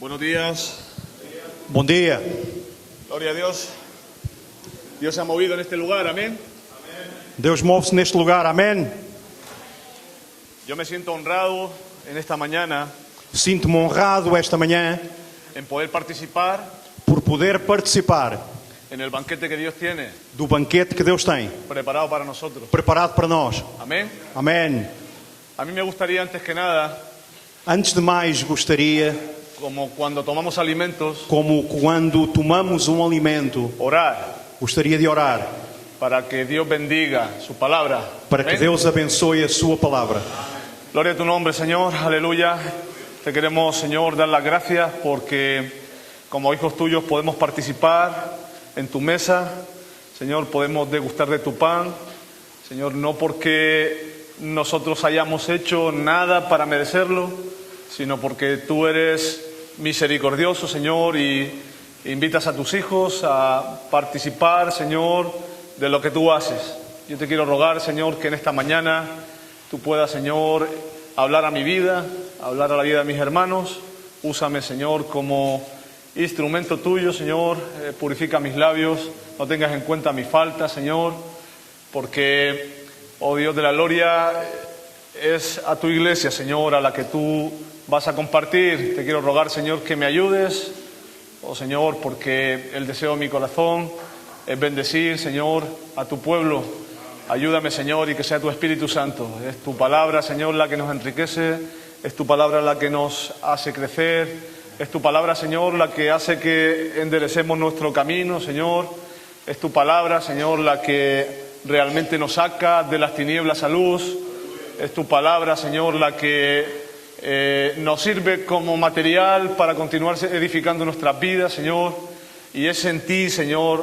Buenos días. Bom dia. Gloria a Dios. Dios se ha movido en este lugar, amén. Deus move-se neste lugar, amém. Yo me siento honrado en esta mañana Sinto-me honrado esta manhã en poder participar por poder participar en el banquete que Dios tiene do banquete que Deus tem preparado para nosotros. preparado para nós. Amén. Amém. A mí me gustaría antes que nada, Antes de mais, gostaria, como cuando tomamos alimentos, como quando tomamos um alimento, orar gostaria de orar para que Dios bendiga su palabra. para que Amén. Deus abençoe a sua palavra. Gloria a tu nombre, Señor. Aleluya. Te queremos, Señor, dar las gracias porque como hijos tuyos podemos participar en tu mesa. Señor, podemos degustar de tu pan. Señor, no porque nosotros hayamos hecho nada para merecerlo, sino porque tú eres misericordioso, Señor, y invitas a tus hijos a participar, Señor, de lo que tú haces. Yo te quiero rogar, Señor, que en esta mañana tú puedas, Señor, hablar a mi vida, hablar a la vida de mis hermanos. Úsame, Señor, como instrumento tuyo, Señor. Purifica mis labios, no tengas en cuenta mi falta, Señor, porque, oh Dios de la gloria, es a tu iglesia, Señor, a la que tú vas a compartir. Te quiero rogar, Señor, que me ayudes, oh Señor, porque el deseo de mi corazón es bendecir, Señor, a tu pueblo. Ayúdame, Señor, y que sea tu Espíritu Santo. Es tu palabra, Señor, la que nos enriquece, es tu palabra la que nos hace crecer, es tu palabra, Señor, la que hace que enderecemos nuestro camino, Señor. Es tu palabra, Señor, la que realmente nos saca de las tinieblas a luz. Es tu palabra, Señor, la que nos sirve como material para continuar edificando nuestras vidas, Señor. Y es en ti, Señor,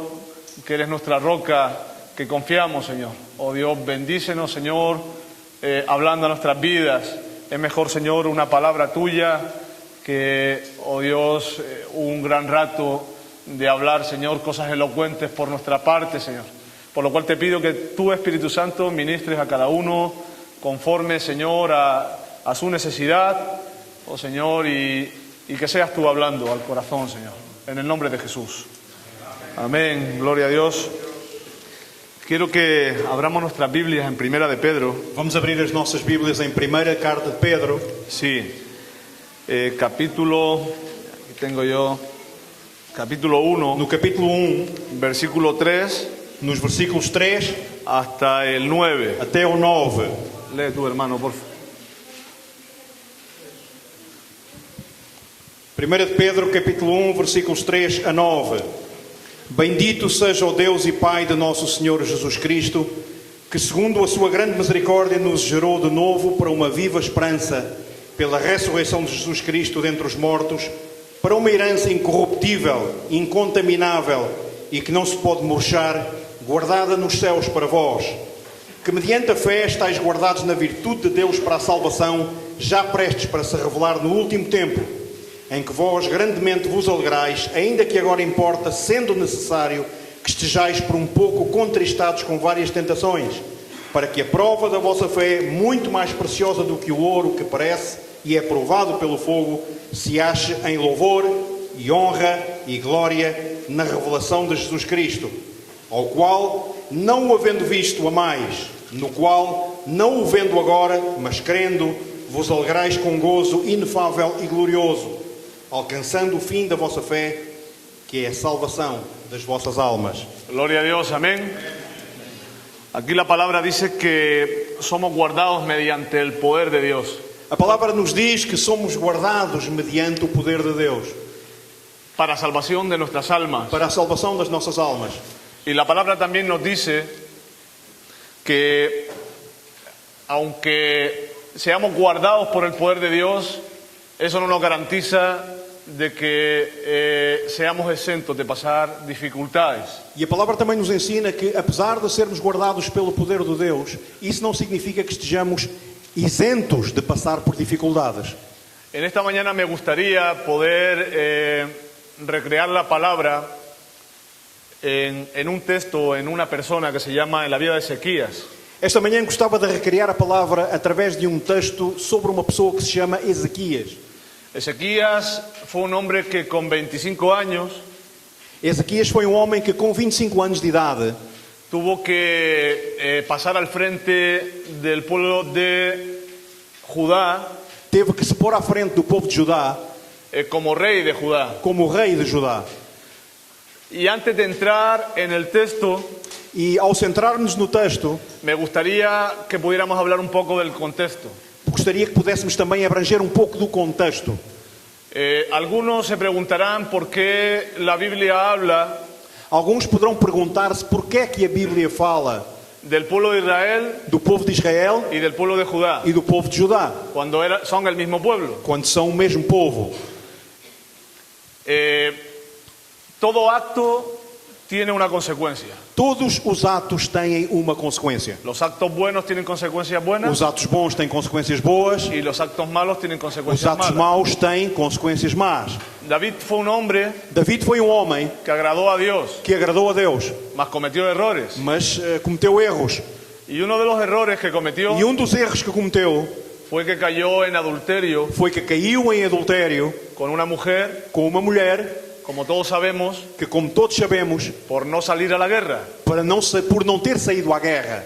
que eres nuestra roca, que confiamos, Señor. Oh Dios, bendícenos, Señor, hablando a nuestras vidas. Es mejor, Señor, una palabra tuya que, oh Dios, un gran rato de hablar, Señor, cosas elocuentes por nuestra parte, Señor. Por lo cual te pido que tú, Espíritu Santo, ministres a cada uno conforme, Señor, a su necesidad, oh Señor, y que seas tú hablando al corazón, Señor. En el nombre de Jesús. Amén. Gloria a Dios. Quiero que abramos nuestras Biblias en Primera de Pedro. Vamos abrir as nossas Bíblias em primeira carta de Pedro, Sí. Capítulo, aquí tengo yo, capítulo 1, no capítulo 1, versículo 3 nos versículos 3 hasta el 9. até o 9. Lee tu hermano, por favor. 1 de Pedro, capítulo 1, versículos 3 a 9. Bendito seja o Deus e Pai de nosso Senhor Jesus Cristo, que segundo a sua grande misericórdia nos gerou de novo para uma viva esperança, pela ressurreição de Jesus Cristo dentre os mortos, para uma herança incorruptível, incontaminável e que não se pode murchar, guardada nos céus para vós, que mediante a fé estáis guardados na virtude de Deus para a salvação, já prestes para se revelar no último tempo, em que vós grandemente vos alegrais, ainda que agora importa, sendo necessário, que estejais por um pouco contristados com várias tentações, para que a prova da vossa fé, muito mais preciosa do que o ouro que parece e é provado pelo fogo, se ache em louvor e honra e glória na revelação de Jesus Cristo, ao qual, não o havendo visto a mais, no qual, não o vendo agora, mas crendo, vos alegrais com gozo inefável e glorioso, alcançando o fim da vossa fé, que é a salvação das vossas almas. Gloria a Dios, amén. Aquí la palabra dice que somos guardados mediante el poder de Dios. A palavra nos diz que somos guardados mediante o poder de Deus, Para salvación de nuestras almas. para a salvação das nossas almas. Y la palabra también nos dice que aunque seamos guardados por el poder de Dios, eso no nos garantiza de que seamos exentos de pasar dificultades. E a palavra também nos ensina que, apesar de sermos guardados pelo poder de Deus, isso não significa que estejamos isentos de passar por dificuldades. En esta mañana me gustaría poder recrear la palabra en un texto, en una persona que se llama En la vida de Ezequías. Esta manhã gostava de recriar a palavra através de um texto sobre uma pessoa que se chama Ezequias. Ezequías fue un hombre que con 25 años Ezequias foi um homem que com 25 anos de idade tuvo que pasar al frente del pueblo de Judá teve que se pôr à frente do povo de Judá como rey de Judá. como rei de Judá. Y antes de entrar en el texto, E ao centrar-nos no texto, me gustaría que pudiéramos hablar un poco del contexto. gostaria que pudéssemos também abranger um pouco do contexto. Algunos se preguntarán por qué la Biblia habla Alguns poderão perguntar-se porquê é que a Bíblia fala del pueblo de Israel do povo de Israel y del pueblo de Judá, e do povo de Judá, cuando son el mismo pueblo. quando são o mesmo povo. Todo acto tiene una consecuencia. Todos os atos têm uma consequência. Los actos buenos tienen consecuencias buenas Os atos bons têm consequências boas, y los actos malos tienen os consecuencias atos malas. maus têm consequências más. David fue un hombre David foi um homem que agradó a Dios, que agradou a Deus, mas cometió errores. mas cometeu erros. Y uno de los errores que cometió E um dos erros que cometeu fue que cayó en adulterio foi que caiu em adultério con una mujer, com uma mulher como todos sabemos, que, como todos sabemos, por no salir a la guerra. por não ter saído à guerra.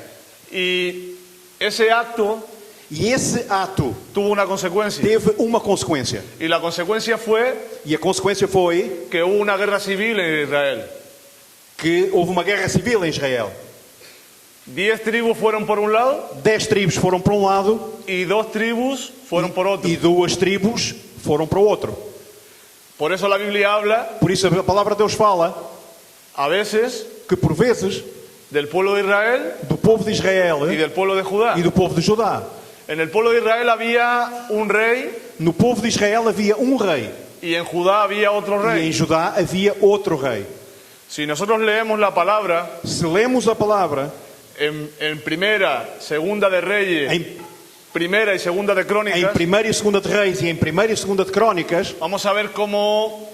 Y ese acto E esse ato tuvo una consecuencia. teve uma consequência. Y la consecuencia fue E a consequência foi que hubo una guerra civil en Israel. que houve uma guerra civil em Israel. 10 tribus fueron por un lado 10 tribos foram para um lado y 2 tribus fueron por otro. e 2 tribos foram para o outro. Por eso la Biblia habla Por isso a palavra de Deus fala a veces que por vezes del pueblo de Israel do povo de Israel y del pueblo de Judá. e do povo de Judá. En el pueblo de Israel había un rey No povo de Israel havia um rei y en Judá había otro e em rey. Judá havia outro rei. Si nosotros leemos la palabra Se lemos a palavra en primera, segunda de Reyes, em primera y segunda de em Crónicas, 1ª e 2ª de Reis e em 1ª e 2ª de Crónicas, vamos a ver cómo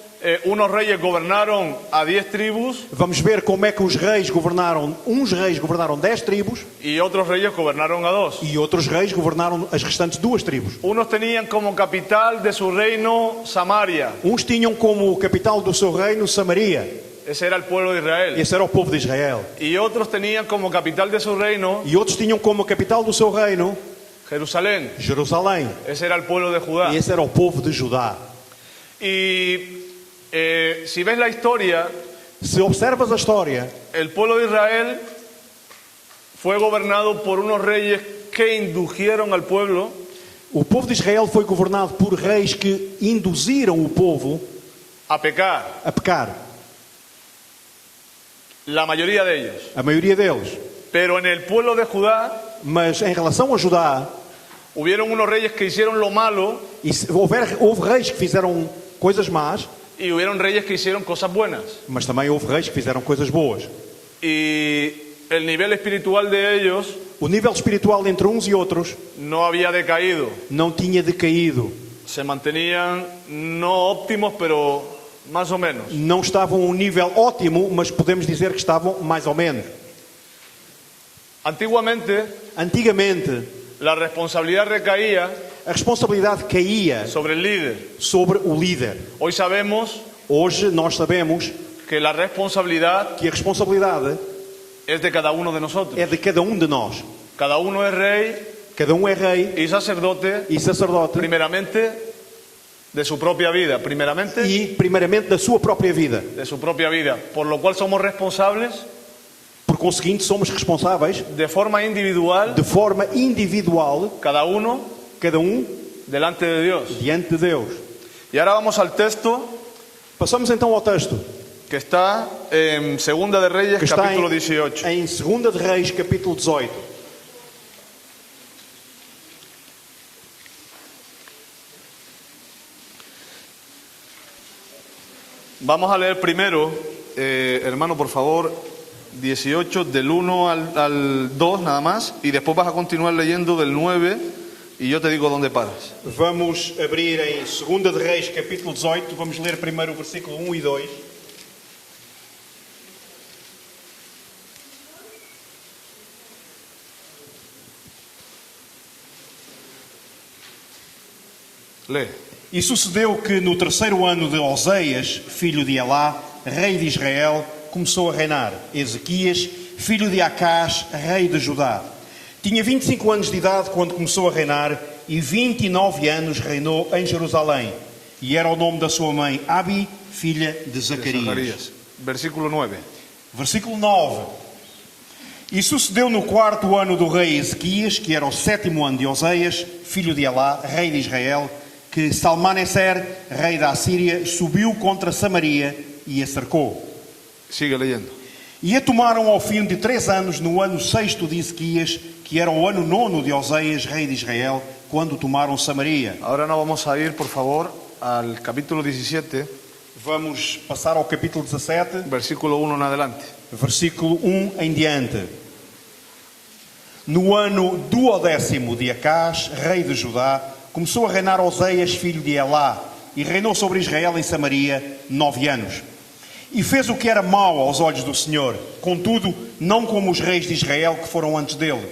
unos reyes gobernaron a 10 tribus vamos ver como é que os reis governaram, uns reis governaram 10 tribos y otros reyes gobernaron a 2. e outros reis governaram as restantes 2 tribos. Unos tenían como capital de su reino Samaria. Uns tinham como capital do seu reino Samaria, Ese era el pueblo de Israel. esse era o povo de Israel. Y otros tenían como capital de su reino E outros tinham como capital do seu reino Jerusalén. Jerusalém, Ese era el pueblo de Judá. e esse era o povo de Judá. Y si ves la historia, Se observas a história, el pueblo de Israel fue gobernado por unos reyes que indujeron al pueblo o povo de Israel foi governado por reis que induziram o povo a pecar, a pecar, la mayoría de ellos. a maioria deles. Pero en el pueblo de Judá Mas em relação a Judá, hubieron unos reyes que hicieron lo malo houve reis que fizeram coisas más, y hubieron reyes que hicieron cosas buenas. mas também houve reis que fizeram coisas boas. Y el nivel espiritual de ellos O nível espiritual entre uns e outros no había decaído. não tinha decaído. Se mantenían no óptimos, pero más o menos. Não estavam a um nível ótimo, mas podemos dizer que estavam mais ou menos. Antiguamente, Antigamente, la responsabilidad recaía a responsabilidade caía sobre el líder. sobre o líder. Hoy sabemos Hoje nós sabemos que la responsabilidad que a responsabilidade es de cada uno de nosotros. é de cada um de nós. Cada uno es rey Cada um é rei y sacerdote, e sacerdote primeramente de su propia vida, primeramente e, primeiramente, da sua própria vida. de su propia vida, por lo cual somos responsables Por conseguinte, somos responsáveis de forma individual, de forma individual, cada uno cada um delante de Dios. diante de Deus. Y ahora vamos al texto Passamos então ao texto que está en Segunda de Reyes, que está capítulo 18. em 2 de Reis, capítulo 18. Vamos a leer primero, hermano, por favor, 18, del 1 al 2 nada más, y después vas a continuar leyendo del 9 y yo te digo dónde paras. Vamos abrir em 2 de Reis, capítulo 18. Vamos ler primeiro o versículo 1 e 2. Lee. E sucedeu que no 3º ano de Oseias, filho de Elá, rei de Israel, começou a reinar Ezequias, filho de Acás, rei de Judá. Tinha 25 anos de idade quando começou a reinar e 29 anos reinou em Jerusalém. E era o nome da sua mãe Abi, filha de Zacarias. Versículo 9. Versículo 9. E sucedeu no 4º ano do rei Ezequias, que era o 7º ano de Oseias, filho de Elá, rei de Israel, que Salmaneser, rei da Assíria, subiu contra Samaria e a cercou. Sigue leyendo. E a tomaram ao fim de 3 anos, no ano 6º de Ezequias, que era o ano 9º de Oseias, rei de Israel, quando tomaram Samaria. Ahora no vamos a ir, por favor, al capítulo 17, Vamos passar ao capítulo 17, versículo 1 en adelante. versículo 1 em diante. No ano 12º de Acás, rei de Judá, começou a reinar Oseias, filho de Elá, e reinou sobre Israel em Samaria 9 anos. E fez o que era mau aos olhos do Senhor, contudo, não como os reis de Israel que foram antes dele.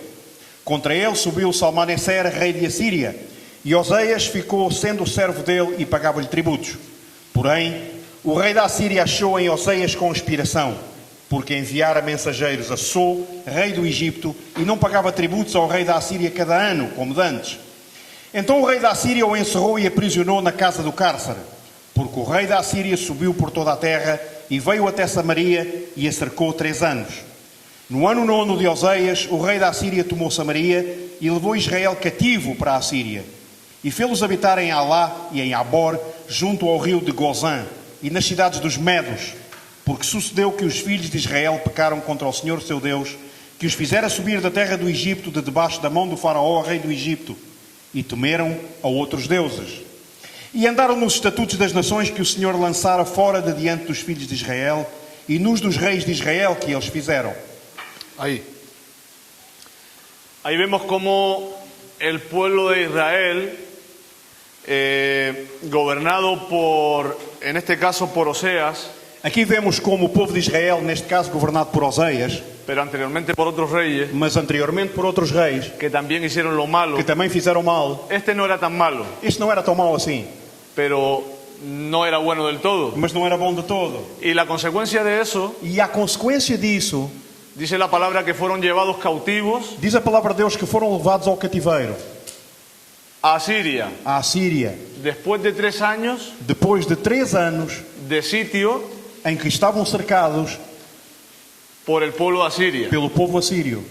Contra ele subiu Salmaneser, rei de Assíria, e Oseias ficou sendo servo dele e pagava-lhe tributos. Porém, o rei da Assíria achou em Oseias conspiração, porque enviara mensageiros a So, rei do Egito, e não pagava tributos ao rei da Assíria cada ano, como dantes. Então o rei da Assíria o encerrou e aprisionou na casa do cárcere, porque o rei da Assíria subiu por toda a terra e veio até Samaria e a cercou 3 anos. No ano 9º de Oseias, o rei da Assíria tomou Samaria e levou Israel cativo para a Assíria, e fê-los habitar em Alá e em Abor, junto ao rio de Gozã, e nas cidades dos Medos, porque sucedeu que os filhos de Israel pecaram contra o Senhor seu Deus, que os fizera subir da terra do Egito, de debaixo da mão do faraó, rei do Egito, e temeram a outros deuses. E andaram nos estatutos das nações que o Senhor lançara fora de diante dos filhos de Israel, e nos dos reis de Israel que eles fizeram. Ahí vemos cómo el pueblo de Israel, gobernado por, en este caso por Oseas, Aqui vemos como o povo de Israel, neste caso governado por Oseias, pero anteriormente por otros reyes, mas anteriormente por outros reis, que también hicieron lo malo. que também fizeram mal. Este no era tan malo, Isto não era tão mal assim, pero no era bueno del todo. mas não era bom de todo. Y la consecuencia de eso, E a consequência disso, dice la palabra que fueron llevados cautivos diz a palavra de Deus que foram levados ao cativeiro, a Siria. à Síria, Después de 3 años depois de 3 anos de sitio em que estavam cercados por el pueblo de Asiria. pelo povo assírio.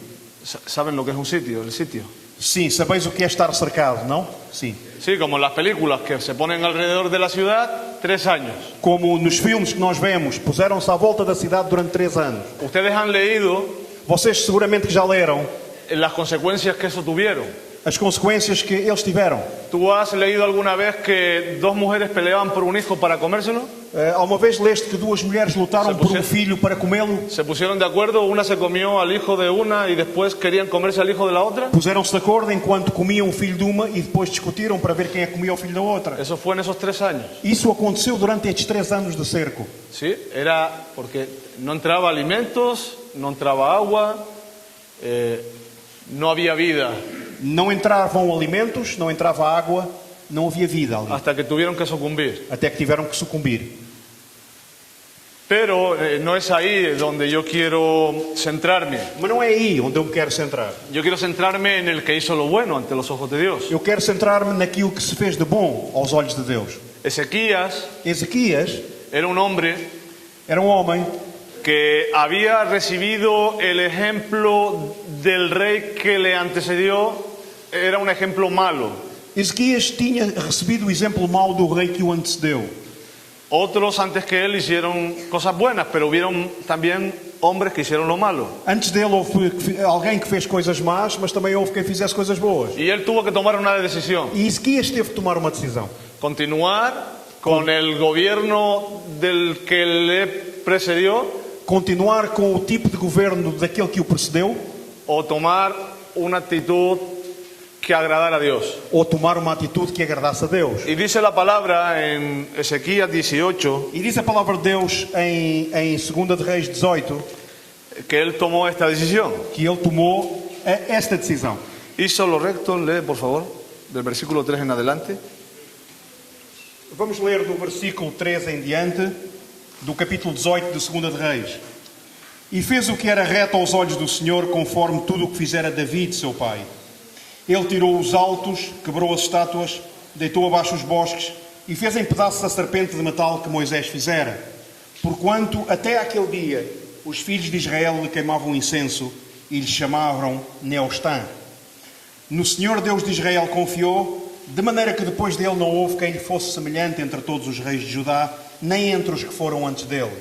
¿Saben lo que es un sitio? El sitio. Sim, sabeis o que é estar cercado, não? Sim. Sí, como en las películas que se ponen alrededor de la ciudad, 3 años. Como nos filmes que nós vemos, puseram-se à volta da cidade durante 3 anos. Ustedes han leído Vocês seguramente que já leram las consecuencias que eso tuvieron. as consequências que eles tiveram. ¿Tú has leído alguna vez que 2 mujeres peleaban por un hijo para comérselo? Alguma vez leste que 2 mulheres lutaram por um filho para comê-lo? Se pusieron de acuerdo, una se comió al hijo de una y después querían comerse al hijo de la otra. Puseram-se de acordo enquanto comiam o filho de uma e depois discutiram para ver quem é que comia o filho da outra. Eso fue en esos 3 años. Isso aconteceu durante estes 3 anos de cerco. Sí, era porque no entraba alimentos, no entraba agua, no había vida, Não entravam alimentos, não entrava água, não havia vida ali. hasta que tuvieron que sucumbir. Até que tiveram que sucumbir. Pero no es ahí donde yo quiero centrarme. Mas não é aí onde eu me quero centrar. Yo quiero centrarme en el que hizo lo bueno ante los ojos de Dios. Eu quero centrar-me naquilo que se fez de bom aos olhos de Deus. Ezequías Ezequias era un hombre era um homem que había recibido el ejemplo del rey que le antecedió. Era un ejemplo malo. Ezequias tinha recebido o exemplo mau do rei que o antecedeu. Otros antes que él hicieron cosas buenas, pero hubieron también hombres que hicieron lo malo. Antes dele houve alguém que fez coisas más, mas também houve quem fizesse coisas boas. Y él tuvo que tomar una decisión. E Ezequias teve que tomar uma decisão. Continuar con el gobierno del que le precedió Continuar com o tipo de governo daquele que o precedeu o tomar una actitud que agradara a Dios. ou tomar uma atitude que agradasse a Deus. Y dice la palabra en Ezequías 18 E diz a palavra de Deus em 2 de Reis 18 que él tomó esta decisión. que ele tomou esta decisão. Hizo lo recto, lee por favor, del versículo 3 en adelante. Vamos ler do versículo 13 em diante, do capítulo 18 de 2 de Reis. E fez o que era reto aos olhos do Senhor, conforme tudo o que fizera David, seu pai. Ele tirou os altos, quebrou as estátuas, deitou abaixo os bosques e fez em pedaços a serpente de metal que Moisés fizera. Porquanto, até aquele dia, os filhos de Israel lhe queimavam incenso e lhe chamavam Neostã. No Senhor Deus de Israel confiou, de maneira que depois dele não houve quem lhe fosse semelhante entre todos os reis de Judá, nem entre os que foram antes dele.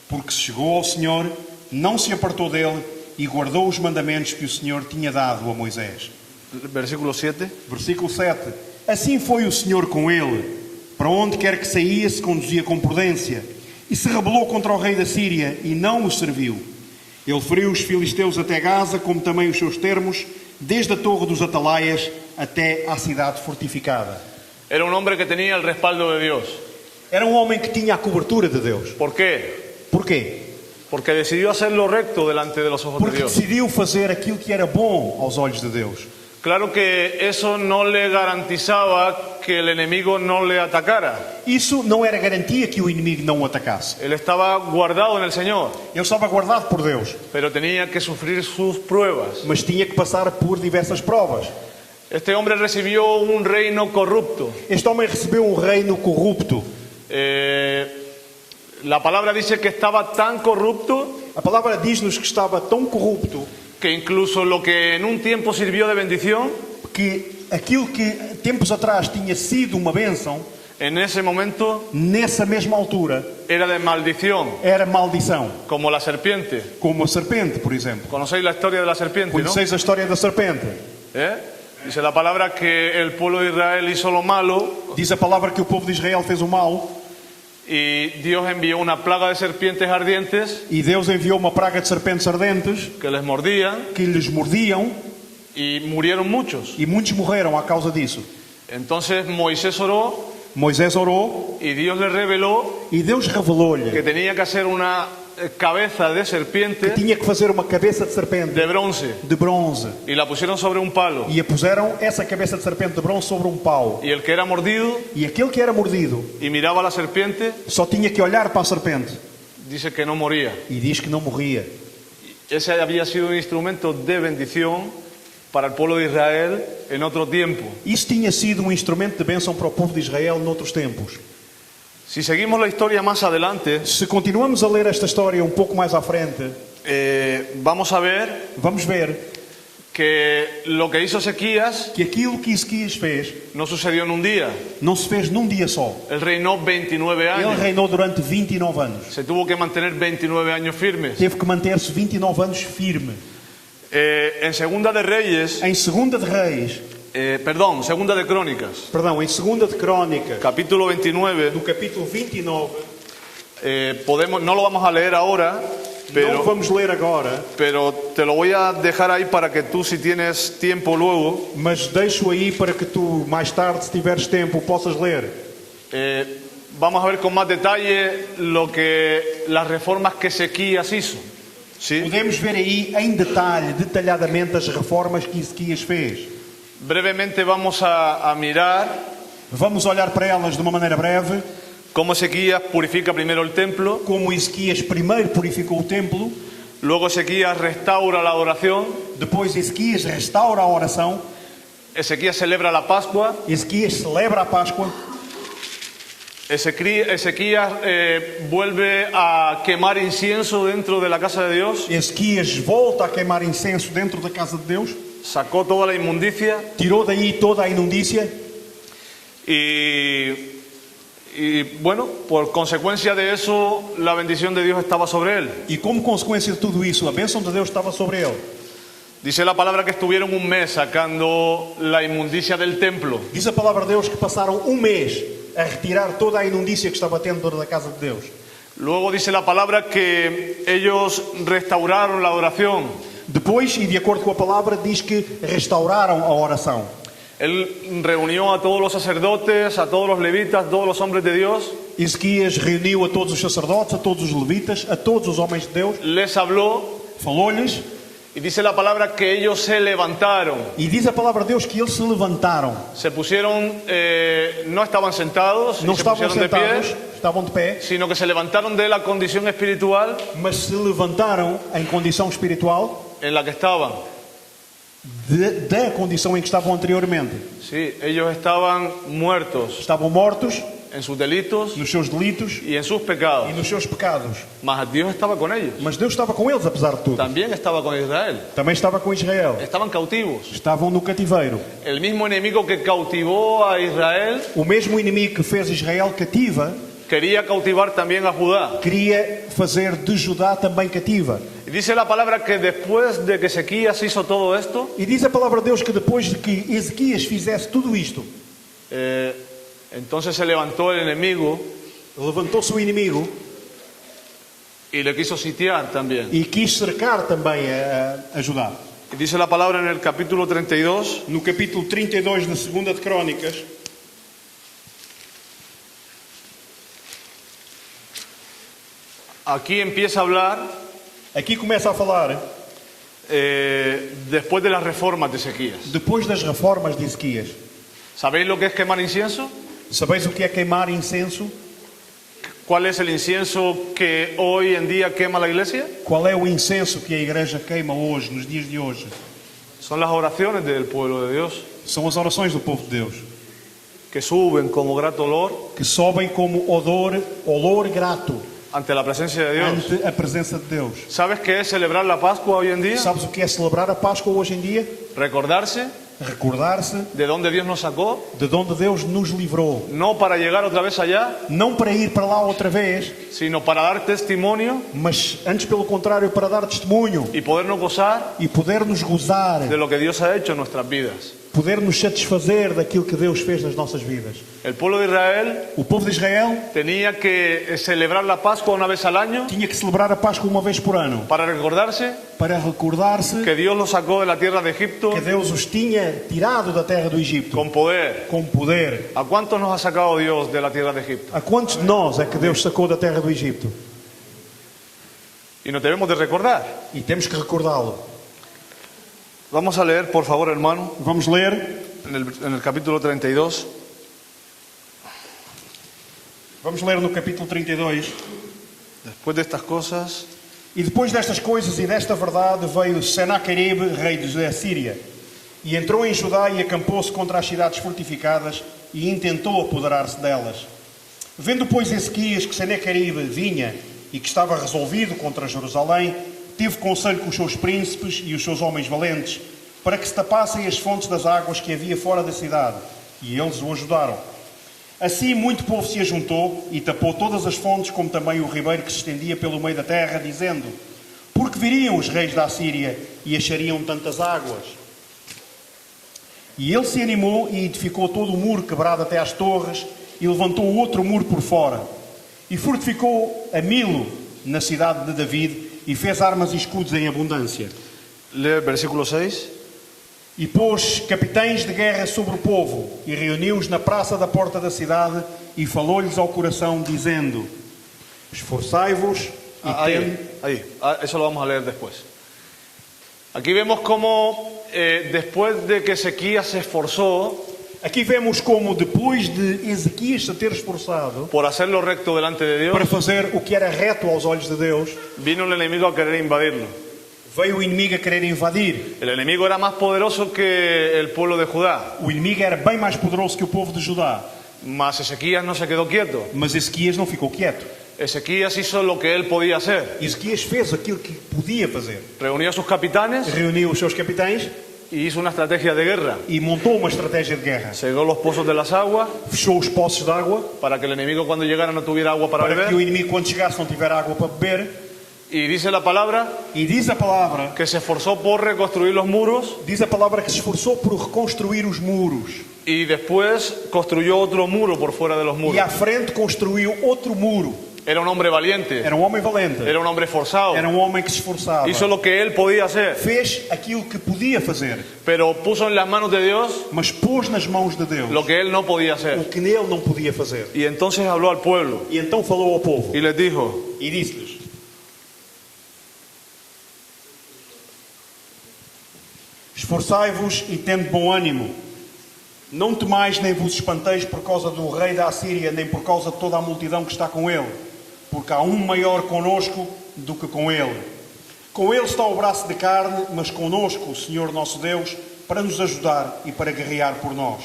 Porque se chegou ao Senhor, não se apartou dele e guardou os mandamentos que o Senhor tinha dado a Moisés. Versículo 7. Versículo 7. Assim foi o Senhor com ele. Para onde quer que saía, se conduzia com prudência. E se rebelou contra o rei da Síria e não o serviu. Ele feriu os filisteus até Gaza, como também os seus termos, desde a torre dos Atalaias até à cidade fortificada. Era un hombre que tenía el respaldo de Dios. Era um homem que tinha a cobertura de Deus. ¿Por qué? Porquê? Porque decidió hacer lo recto delante de los ojos de Porque Dios. decidiu fazer aquilo que era bom aos olhos de Deus. Claro que eso no le garantizaba que el enemigo no le atacara. Isso não era garantia que o inimigo não o atacasse. Él estaba guardado en el Señor, Ele estava guardado por Deus, pero tenía que sufrir sus pruebas. mas tinha que passar por diversas provas. Este hombre recibió un reino corrupto. Este homem recebeu um reino corrupto. La palabra dice que estaba tan corrupto A palavra diz-nos que estava tão corrupto que incluso lo que en un tiempo sirvió de bendición, que aquilo que tempos atrás tinha sido uma bênção, en ese momento nessa mesma altura era de maldición, era maldição. como la serpiente. Como a serpente, por exemplo. ¿Conocéis la historia de la serpiente, no? Conheceis a história da serpente? Dice la palabra que el pueblo de Israel hizo lo malo Diz a palavra que o povo de Israel fez o mal y Dios envió una plaga de serpientes ardientes e Deus enviou uma praga de serpentes ardentes que les mordían que lhes mordiam y murieron muchos. e muitos morreram à causa disso. Entonces Moisés oró Moisés orou y Dios le reveló e Deus que revelou-lhe tenía que hacer una cabeza de que serpiente tinha que fazer uma cabeça de serpente de bronce de bronze y la pusieron sobre un palo. e a puseram essa cabeça de serpente de bronze sobre um pau. Y el que era mordido E aquele que era mordido y miraba a la serpiente, só tinha que olhar para a serpente dice que no moría. e diz que não morria. Ese había sido un instrumento de bendición para el pueblo de Israel en otro tiempo. Isso tinha sido um instrumento de bênção para o povo de Israel noutros tempos. Si seguimos la historia más adelante, Se continuamos a ler esta história um pouco mais à frente, vamos a ver vamos ver que lo que hizo Ezequías que aquilo que Ezequias fez no sucedió en un día. não se fez num dia só. Él reinó 29 Ele años. reinou durante 29 anos. Se tuvo que mantener 29 años firmes. Teve que manter-se 29 anos firme. En Segunda de Reyes, Em 2 de Reis, Segunda de Crónicas, perdão, em 2 de Crónica, capítulo 29, no capítulo 29, no lo vamos a leer ahora, não vamos ler agora, pero te lo voy a dejar ahí para que tú, si tienes tiempo luego, mas deixo aí para que tu, mais tarde, se tiveres tempo, possas ler. vamos a ver con más detalle las reformas que Ezequías hizo. ¿Sí? Podemos ver aí em detalhe, detalhadamente, as reformas que Ezequias fez. Brevemente vamos a mirar Vamos olhar para elas de uma maneira breve. cómo Ezequías purifica primero el templo, Como Ezequias primeiro purificou o templo, luego Ezequías restaura la adoración, depois Ezequias restaura a oração, Ezequías celebra la Pascua, Ezequias celebra a Páscoa, Ezequías vuelve a quemar incienso dentro de la casa de Dios, Ezequias volta a queimar incenso dentro da casa de Deus, sacó toda la inmundicia tirou daí toda a inundícia y bueno, por consecuencia de eso, la bendición de Dios estaba sobre él. e como consequência de tudo isso, a bênção de Deus estava sobre ele. Dice la palabra que estuvieron un mes sacando la inmundicia del templo. Diz a palavra de Deus que passaram um mês a retirar toda a inundícia que estava dentro da casa de Deus. Luego dice la palabra que ellos restauraron la adoración. Depois, e de acordo com a palavra, diz que restauraram a oração. Él reunió a todos los sacerdotes, a todos los levitas, todos los hombres de Dios. Ezequias reuniu a todos os sacerdotes, a todos os levitas, a todos os homens de Deus, Les habló falou-lhes Y dice la palabra que ellos se levantaron. E diz a palavra de Deus que eles se levantaram. Se pusieron, no estaban sentados, Não y se estavam pusieron de sentados, pie, estavam de pé, sino que se levantaron de la condición espiritual mas se levantaram em condição espiritual en la que estaban. da condição em que estavam anteriormente. Sí, ellos estaban muertos Estavam mortos en sus delitos nos seus delitos y en sus pecados. e nos seus pecados. Mas Dios estaba con ellos. Mas Deus estava com eles, apesar de tudo. También estaba con Israel. Também estava com Israel. Estaban cautivos. Estavam no cativeiro. El mismo enemigo que cautivó a Israel O mesmo inimigo que fez Israel cativa, quería cautivar también a Judá. queria fazer de Judá também cativa. Y dice la palabra que después de que Ezequías hizo todo esto, E diz a palavra de Deus que depois de que Ezequias fizesse tudo isto, entonces se levantó el enemigo levantou-se o inimigo y le quiso sitiar también. e quis cercar também a Judá. Y dice la palabra en el capítulo 32, No capítulo 32 da Segunda de Crónicas, aquí empieza a hablar aqui começa a falar después de las reformas de Ezequías. depois das reformas de Ezequias. ¿Sabéis lo que es quemar incienso? Sabeis o que é queimar incenso? ¿Cuál es el incienso que hoy en día quema la iglesia? Qual é o incenso que a igreja queima hoje, nos dias de hoje? Son las oraciones del pueblo de Dios, São as orações do povo de Deus, que suben como grato olor que sobem como olor grato ante la presencia de Dios. ante a presença de Deus. ¿Sabes qué es celebrar la Pascua hoy en día? Sabes o que é celebrar a Páscoa hoje em dia? Recordarse Recordar-se de dónde Dios nos sacó, de onde Deus nos livrou. no para llegar otra vez allá, Não para ir para lá outra vez, sino para dar testimonio mas antes pelo contrário para dar testemunho y podernos gozar e poder nos gozar, de lo que Dios ha hecho en nuestras vidas. poder nos satisfazer daquilo que Deus fez nas nossas vidas. El pueblo de Israel O povo de Israel tenía que celebrar la Pascua una vez al año tinha que celebrar a Páscoa uma vez por ano para recordarse para recordar-se que Dios los sacó de la tierra de Egipto que Deus os tinha tirado da terra do Egito con poder. com poder. ¿A cuántos nos ha sacado Dios de la tierra de Egipto? A quantos de nós é que Deus sacou da terra do Egito? Y nos debemos de recordar. E temos que recordá-lo. Vamos a leer, por favor, hermano, Vamos ler, en el capítulo 32. vamos ler no capítulo 32. Después de estas cosas, E depois destas coisas e desta verdade veio Senaqueribe, rei da Síria, e entrou em Judá e acampou-se contra as cidades fortificadas e intentou apoderar-se delas. Vendo, pois, Ezequias que Senaqueribe vinha e que estava resolvido contra Jerusalém, teve conselho com os seus príncipes e os seus homens valentes, para que se tapassem as fontes das águas que havia fora da cidade, e eles o ajudaram. Assim muito povo se ajuntou e tapou todas as fontes, como também o ribeiro que se estendia pelo meio da terra, dizendo: porque viriam os reis da Síria e achariam tantas águas? E ele se animou e edificou todo o muro quebrado até às torres, e levantou outro muro por fora, e fortificou a Milo, na cidade de David, e fez armas e escudos em abundância. lee el versículo 6. E pôs capitães de guerra sobre o povo, e reuniu-os na praça da porta da cidade, e falou-lhes ao coração, dizendo: esforçai-vos e tende... Ahí. Eso lo vamos a leer después. Aquí vemos cómo después de que Ezequías se esforzó Aqui vemos como depois de Ezequias se ter esforçado por hacerlo recto delante de Dios, para fazer o que era reto aos olhos de Deus, vino el enemigo a querer invadirlo. veio o inimigo a querer invadir. El enemigo era más poderoso que el pueblo de Judá, O inimigo era bem mais poderoso que o povo de Judá, mas Ezequías no se quedó quieto. mas Ezequias não ficou quieto. Ezequías hizo lo que él podía hacer. Ezequias fez aquilo que podia fazer. Reunió a sus capitanes Reuniu os seus capitães y hizo una estrategia de guerra. e montou uma estratégia de guerra. Cegó los pozos de las aguas Fechou os poços de água para que el enemigo cuando llegara no tuviera agua para para que o beber. inimigo, quando chegasse, não tiver água para beber. Y dice la palabra E diz a palavra que se esforzó por reconstruir los muros que se esforçou por reconstruir os muros. y después construyó otro muro por fuera de los E muros. à frente construiu outro muro. Era un hombre valiente, Era um homem valente. era un hombre esforzado, Era um homem que se esforçava. hizo lo que él podía hacer, Fez aquilo que podia fazer, pero puso en las manos de Dios mas pôs nas mãos de Deus lo que él no podía o hacer. que nele não podia fazer. Y entonces habló al pueblo E então falou ao povo y les dijo: e disse-lhes: Esforçai-vos e tende bom ânimo. Não temais nem vos espanteis por causa do rei da Assíria, nem por causa de toda a multidão que está com ele, porque há um maior conosco do que com ele. Com ele está o braço de carne, mas conosco o Senhor nosso Deus, para nos ajudar e para guerrear por nós.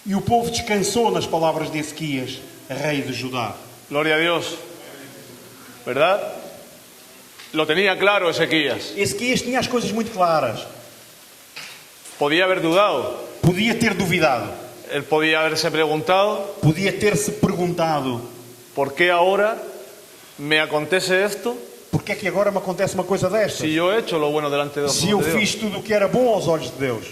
E o povo descansou nas palavras de Ezequias, rei de Judá. Gloria a Dios. ¿Verdad? Lo tenía claro Ezequías. Ezequias tinha as coisas muito claras. Podía haber dudado. Podia ter duvidado. Él podía haberse preguntado, Podia ter-se perguntado: ¿por qué ahora me acontece esto por que é que agora me acontece uma coisa desta? si yo he hecho lo bueno delante de Se eu Dios? fiz tudo o que era bom aos olhos de Deus,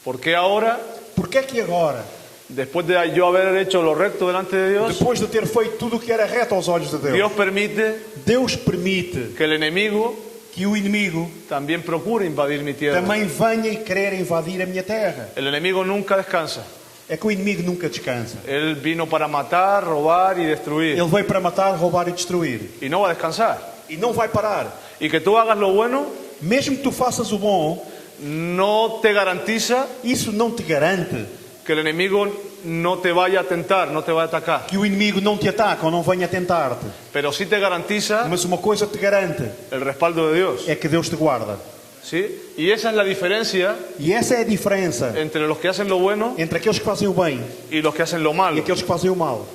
¿Por qué ahora, por que é que agora, después de yo haber hecho lo recto delante de Dios, depois de ter feito tudo o que era reto aos olhos de Deus, Dios permite Deus permite que el enemigo que o inimigo también procure invadir mi tierra? também venha e querer invadir a minha terra? El enemigo nunca descansa. É que o inimigo nunca descansa. Él vino para matar, robar y destruir. Ele veio para matar, roubar e destruir. Y no va a descansar. E não vai parar. Y que tú hagas lo bueno Mesmo que tu faças o bom, no te garantiza isso não te garante que el enemigo no te vaya a tentar, no te vaya a atacar. que o inimigo não te ataque ou não venha tentar-te. Pero sí te garantiza Mas uma coisa te garante, el respaldo de Dios. é que Deus te guarda. ¿Sí? Y esa es la diferencia E essa é a diferença entre los que hacen lo bueno entre aqueles que fazem o bem y los que hacen lo e malo. aqueles que fazem o mal.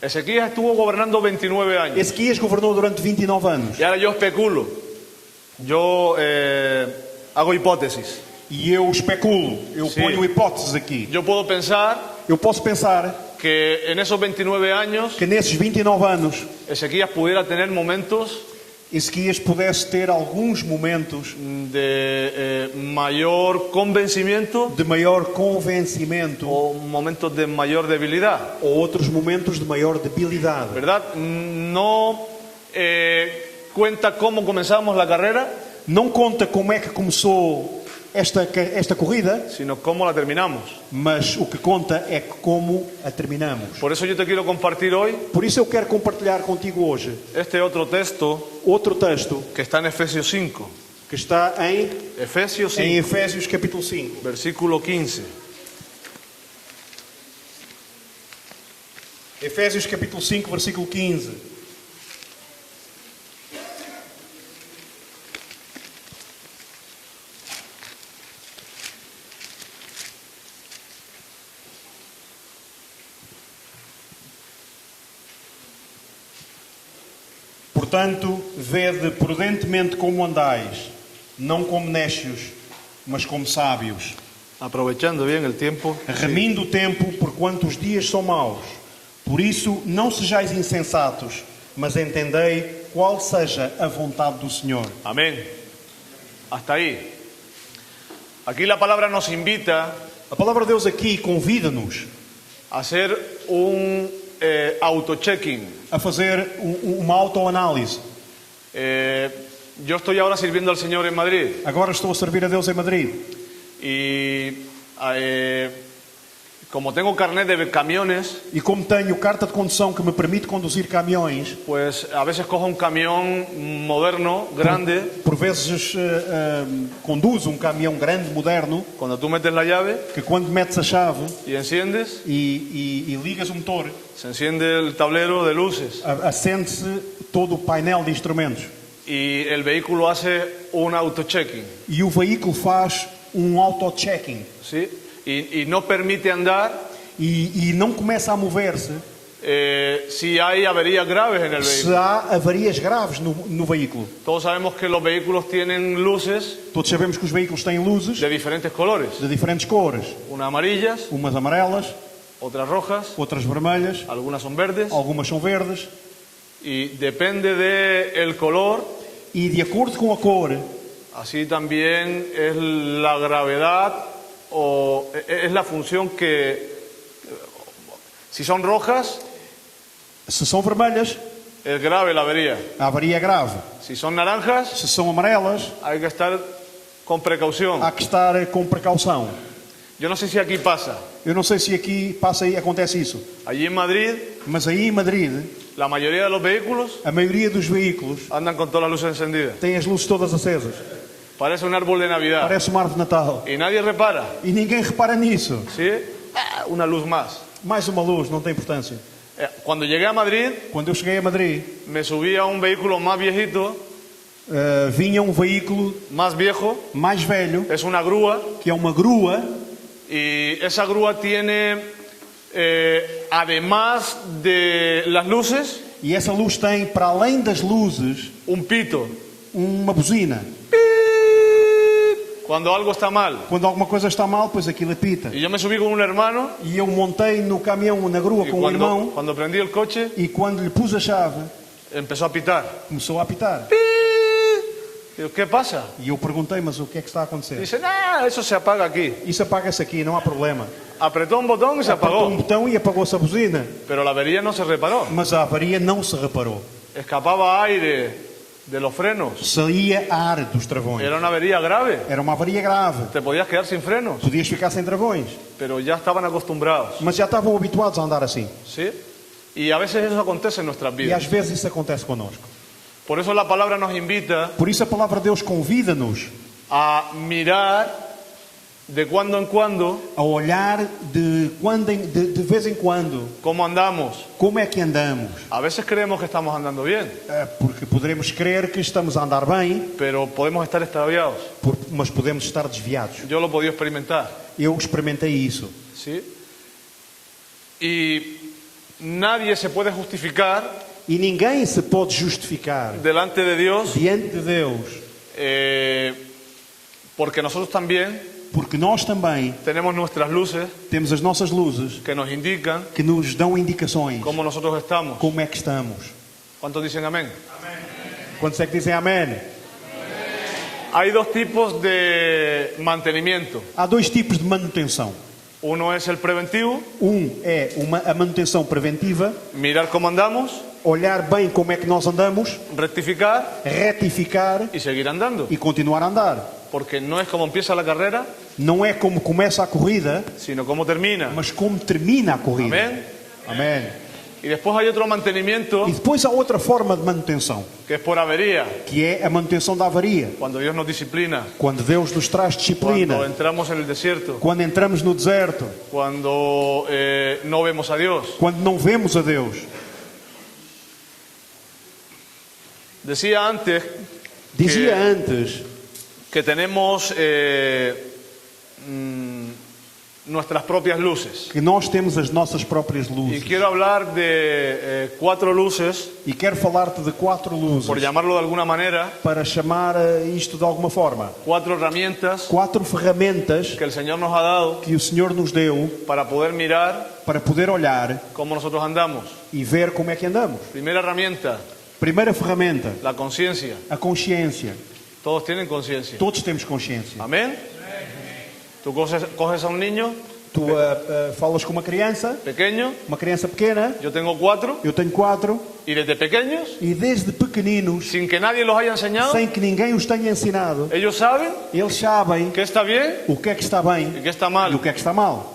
Ezequías estuvo gobernando 29 años. Ezequias governou durante 29 anos. Y ahora yo especulo, yo hago hipótesis. E eu especulo, eu Sim. ponho hipóteses aqui. Yo puedo pensar Eu posso pensar que en esos 29 años que nesses 29 anos Ezequías pudiera tener momentos Ezequias pudesse ter alguns momentos de mayor convencimiento de maior convencimento o momentos de mayor debilidad, ou outros momentos de maior debilidade. ¿verdad? No cuenta cómo comenzamos la carrera, Não conta como é que começou esta corrida, sino cómo la terminamos. mas o que conta é como a terminamos. Por eso yo te quiero compartir hoy Por isso eu quero compartilhar contigo hoje este otro texto outro texto que está en Efesios 5. que está em Efesios 5, Efésios capítulo 5. versículo 15. Efésios capítulo 5, versículo 15. Portanto, vede prudentemente como andais, não como necios, mas como sábios, Aprovechando bien el tiempo. remindo o tempo, porquanto os dias são maus. Por isso, não sejais insensatos, mas entendei qual seja a vontade do Senhor. Amén. Hasta ahí. Aquí la palabra nos invita A palavra de Deus aqui convida-nos a hacer un auto-checking. a fazer uma autoanálise. Yo estoy ahora sirviendo al Señor en Madrid Agora estou a servir a Deus em Madrid. y como tengo carnet de camiones, E como tenho carta de condução que me permite conduzir caminhões, pues a veces cojo un camión moderno, grande. por vezes conduzo um caminhão grande, moderno, Cuando tú metes la llave que quando metes a chave y enciendes, e ligas o motor, se enciende el tablero de luces acende-se todo o painel de instrumentos. y el vehículo hace un auto-checking, E o veículo faz um auto-checking. ¿sí? Y no permite andar E não começa a mover-se si hay averías graves en el se vehículo. há avarias graves no veículo. Todos sabemos que los vehículos tienen luces Todos sabemos que os veículos têm luzes de diferentes colores, de diferentes cores. unas amarillas, Umas amarelas, otras rojas, outras vermelhas, algunas son verdes, algumas são verdes. y depende del color, E de acordo com a cor, así también es la gravedad o es la función que, si son rojas, se são vermelhas, es grave la avería. a avaria é grave. Si son naranjas, Se são amarelas, hay que estar con precaución. há que estar com precaução. Yo no sé si aquí pasa. Eu não sei se aqui passa e acontece isso, Allí en Madrid, mas aí em Madrid, la mayoría de los vehículos a maioria dos veículos andan con todas las luces encendidas. têm as luzes todas acesas. Parece un árbol de Navidad. Parece uma árvore de Natal. Y nadie repara. E ninguém repara nisso. ¿Sí? Una luz más. Mais uma luz, não tem importância. Cuando llegué a Madrid, Quando eu cheguei a Madrid, me subí a un vehículo más viejito, vinha um veículo más viejo. mais velho, Es una grúa. que é uma grua, Y esa grúa tiene, además de las luces, e essa luz tem, para além das luzes, un pito. uma buzina. Cuando algo está mal. Quando alguma coisa está mal, pois aquilo apita. Y yo me subí con un hermano E eu montei no caminhão, na grua, y com o irmão, cuando prendí el coche, e quando lhe pus a chave, empezó a pitar. começou a apitar. Digo, ¿qué pasa? E eu perguntei, mas o que é que está a acontecer? Dice, eso se apaga aquí. Isso apaga-se aqui, não há problema. Apretó un botón y se Apertou apagó. um botão e apagou-se a buzina. Pero la avería no se reparó. Mas a avaria não se reparou. Escapaba aire de los frenos. Saía ar dos travões. Era una avería grave. Era uma avaria grave. Te podías quedar sin frenos. Podias ficar sem travões. Pero ya estaban acostumbrados. Mas já estavam habituados a andar assim. ¿Sí? Y a veces eso acontece en nuestras E às vidas. vezes isso acontece connosco. Por eso la palabra nos invita Por isso a palavra de Deus convida-nos a mirar de cuando en cuando a olhar de vez em quando cómo andamos. como é que andamos. A veces creemos que estamos andando bien, Porque poderemos crer que estamos a andar bem, pero podemos estar extraviados. mas podemos estar desviados. Yo lo he podido experimentar. Eu experimentei isso. ¿Sí? Y nadie se puede justificar E ninguém se pode justificar delante de Dios, diante de Deus, porque nosotros también porque nós também tenemos nuestras luces temos as nossas luzes que nos indican que nos dão indicações cómo nosotros estamos. como é que estamos. ¿Cuántos dicen amén? Quantos é que dizem amém? Hay dos tipos de mantenimiento. Há dois tipos de manutenção. Uno es el preventivo, É a manutenção preventiva, mirar cómo andamos, olhar bem como é que nós andamos, rectificar retificar y seguir andando. e continuar a andar. Porque no es como empieza la carrera, Não é como começa a corrida, sino cómo termina. mas como termina a corrida. Amén. Amém. Y después hay otro mantenimiento E depois há outra forma de manutenção, que es por avería, que é a manutenção da avaria. cuando Dios nos disciplina, Quando Deus nos traz disciplina, cuando entramos en el desierto, quando entramos no deserto, cuando no vemos a Dios. quando não vemos a Deus. Decía antes Dizia antes que tenemos nuestras propias luces. que nós temos as nossas próprias Y luzes. quiero hablar de 4 luces, E quero falar-te de 4 luzes, por llamarlo de alguna manera, para chamar isto de alguma forma. 4 herramientas 4 ferramentas que el Señor nos ha dado que o Senhor nos deu para poder mirar para poder olhar cómo nosotros andamos. e ver como é que andamos. Primera herramienta, Primeira ferramenta, la conciencia. a consciência. Todos tienen conciencia. Todos temos consciência. Amén. Tú coges a un niño Tu falas com uma criança pequena, yo tengo 4, eu tenho 4, y desde pequeños, e desde pequeninos, sin que nadie los haya enseñado, sem que ninguém os tenha ensinado, ellos saben eles sabem qué está bien o que é que está bem y qué está e o mal. que é que está mal.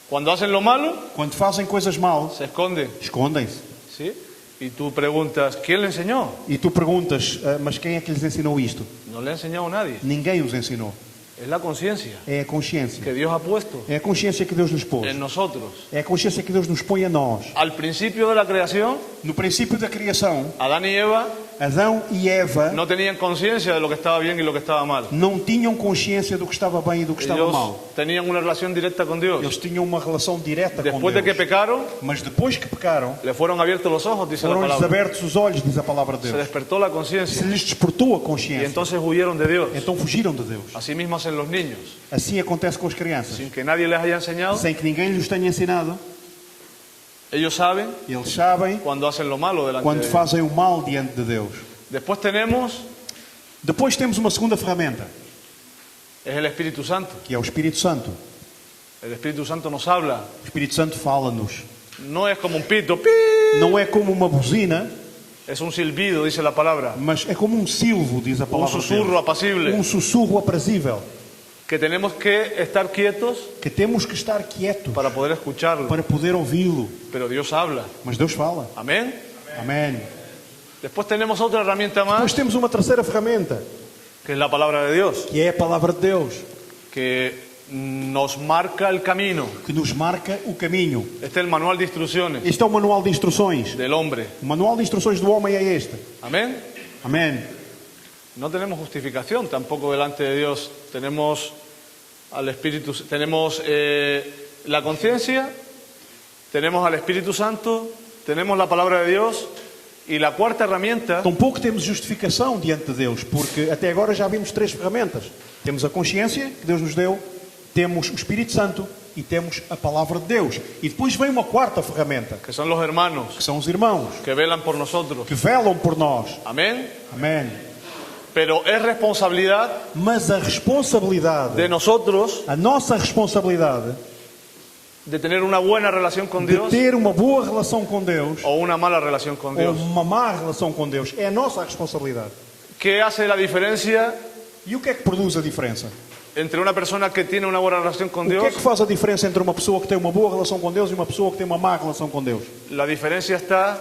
Cuando hacen lo malo, Quando fazem coisas mal, se esconden. escondem-se. ¿Sí? Y tú preguntas, ¿quién le enseñó? E tu perguntas, mas quem é que lhes ensinou isto? No le ha enseñado nadie. Ninguém os ensinou. Es la conciencia É a consciência. que Dios ha puesto É a consciência que Deus nos pôs. en nosotros. É a consciência que Deus nos põe a nós. Al principio de la creación, No princípio da criação, Adán y Eva Adão e Eva no tenían conciencia de lo que estaba bien y lo que estaba mal. não tinham consciência do que estava bem e do que estava Ellos mal. tenían una relación directa con Dios. Eles tinham uma relação direta com Después de que Deus. pecaron, Mas depois que pecaram, le fueron abiertos los ojos, dice la foram-lhes palabra. abertos os olhos, diz a palavra de Se Deus. despertó la Se conciencia lhes despertou a y consciência, entonces huyeron de Dios. então fugiram de Deus. Así mismo hacen los niños, Assim acontece com as crianças. sin que nadie les haya enseñado. Sem que ninguém lhes tenha ensinado, Ellos saben eles sabem cuando hacen lo malo delante quando de Dios. fazem o mal diante de Deus. Después tenemos Depois temos uma segunda ferramenta, es el Espíritu Santo. que é o Espírito Santo. El Espíritu Santo nos habla. O Espírito Santo fala-nos. No es como un pito, ¡pi! Não é como uma buzina, Es un silbido, dice la palabra. mas é como um silvo, diz a Un palavra de susurro Deus. apacible. Um sussurro aprazível, Que tenemos que estar quietos que temos que estar quietos para poder escucharlo. para poder ouvi-lo. Pero Dios habla. Mas Deus fala. Amén. Amém. Después tenemos otra herramienta Depois más, temos uma terceira ferramenta, que es la palabra de Dios, que é a palavra de Deus, que nos marca el camino. que nos marca o caminho. Este es el manual de instrucciones Este é o manual de instruções. del hombre. O manual de instruções do homem é este. Amén. Amém. No tenemos justificación tampoco delante de Dios. Tenemos al Espíritu, tenemos la conciencia, tenemos al Espíritu Santo, tenemos la palabra de Dios y la cuarta herramienta Tampouco temos justificação diante de Deus, porque até agora já vimos 3 ferramentas. Temos a consciência que Deus nos deu, temos o Espírito Santo e temos a palavra de Deus. E depois vem uma quarta ferramenta, que son los hermanos que são os irmãos, que velan por nosotros. que velam por nós. Amén. Amém. Pero es responsabilidad Mas a responsabilidade, de nosotros a nossa responsabilidade de tener una buena relación con de Dios ter uma boa relação com Deus o una mala relación con ou Dios. uma má relação com Deus é a nossa responsabilidade. ¿Qué hace la diferencia E o que é que produz a diferença? entre una persona que tiene una buena relación con O que é Dios? que faz a diferença entre uma pessoa que tem uma boa relação com Deus e uma pessoa que tem uma má relação com Deus? La diferencia está